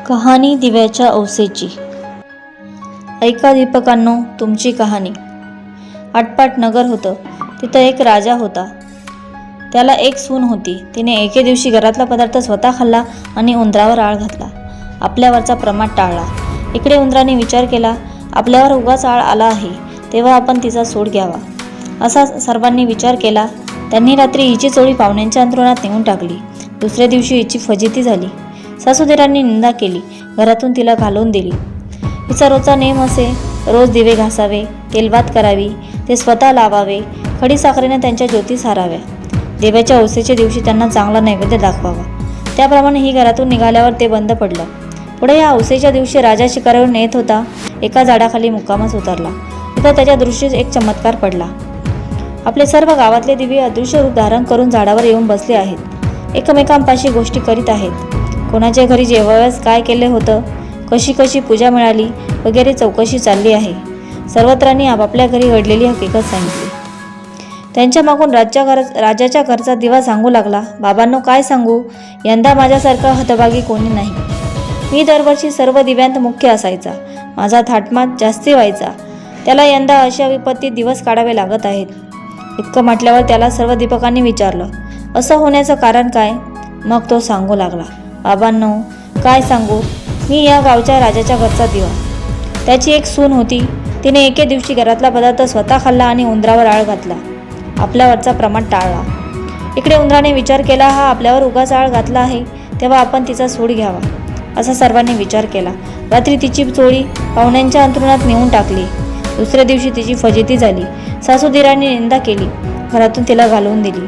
कहाणी दिव्याच्या औसेची। ऐका दीपकांनो तुमची कहाणी। आटपाट नगर होतं। तिथं एक राजा होता। त्याला एक सून होती। तिने एके दिवशी घरातला पदार्थ स्वतः खाल्ला आणि उंदरावर आळ घातला। आपल्यावरचा प्रमाद टाळला। इकडे उंदराने विचार केला, आपल्यावर उगाच आळ आला आहे, तेव्हा आपण तिचा सूड घ्यावा। असा सर्वांनी विचार केला। त्यांनी रात्री हिची चोळी पाहुण्यांच्या अंथरुणात नेऊन टाकली। दुसऱ्या दिवशी हिची फजिती झाली। सासूदिरांनी निंदा केली, घरातून तिला घालवून दिली। हिचा रोजचा नेम असे, रोज दिवे घासावे, तेलभात करावी, ते स्वतः लावावे, खडीसाखरेने त्यांच्या ज्योती साराव्या, देवाच्या औसेच्या दिवशी त्यांना चांगला नैवेद्य दाखवावा। त्याप्रमाणे ही घरातून निघाल्यावर ते बंद पडलं। पुढे या औसेच्या दिवशी राजा शिकारीवर नेत होता। एका झाडाखाली मुक्कामास उतरला। तिथं त्याच्या दृष्टीस एक चमत्कार पडला। आपले सर्व गावातले दिवे अदृश्य रूप धारण करून झाडावर येऊन बसले आहेत। एकमेकांपाशी गोष्टी करीत आहेत। कोणाच्या घरी जेवाव्यास काय केले होतं, कशी कशी पूजा मिळाली वगैरे चौकशी चालली आहे। सर्वत्रांनी आपापल्या घरी घडलेली हकीकत सांगितली। त्यांच्या मागून राजाच्या घरचा दिवा सांगू लागला, बाबांनो काय सांगू, यंदा माझ्यासारखा हतभागी कोणी नाही। मी दरवर्षी सर्व दिव्यांत मुख्य असायचा, माझा थाटमाट जास्ती व्हायचा, त्याला यंदा अशा विपत्तीत दिवस काढावे लागत आहेत। इतकं म्हटल्यावर त्याला सर्व दीपकांनी विचारलं, असं होण्याचं कारण काय? मग तो सांगू लागला, बाबांनो काय सांगू, मी या गावच्या राजाच्या घरचा दिवा। त्याची एक सून होती। तिने एके दिवशी घरातला पदार्थ स्वतः खाल्ला आणि उंदरावर आळ घातला। आपल्यावरचा प्रमाद टाळला। इकडे उंदराने विचार केला, हा आपल्यावर उगाच आळ घातला आहे, तेव्हा आपण तिचा सूड घ्यावा। असा सर्वांनी विचार केला। रात्री तिची चोळी पाहुण्यांच्या अंथरुणात नेऊन टाकली। दुसऱ्या दिवशी तिची फजिती झाली। सासूदिरांनी निंदा केली, घरातून तिला घालवून दिली।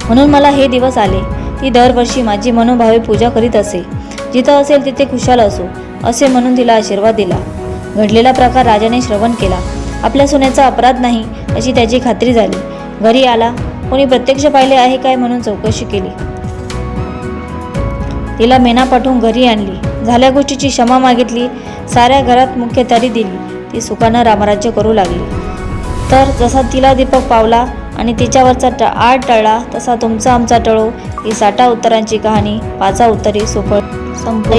म्हणून मला हे दिवस आले। ती दरवर्षी माझी मनोभावे पूजा करीत असे। जिथं असेल तिथे खुशाल असो असे म्हणून तिला आशीर्वाद दिला। घडलेला प्रकार राजाने श्रवण केला। आपल्या सुनेचा अपराध नाही अशी त्याची खात्री झाली। घरी आला, कोणी प्रत्यक्ष पाहिले आहे काय म्हणून चौकशी केली। तिला मेना पाठवून घरी आणली। झाल्या गोष्टीची क्षमा मागितली। साऱ्या घरात मुख्यतारी दिली। ती सुखानं रामराज्य करू लागली। तर जसा तिला दीपक पावला आणि तिच्यावरचा आळ टळला, तसा तुमचा आमचा टळो ही 60 उत्तरांची कहाणी 5 उत्तरी सुफळ संपली।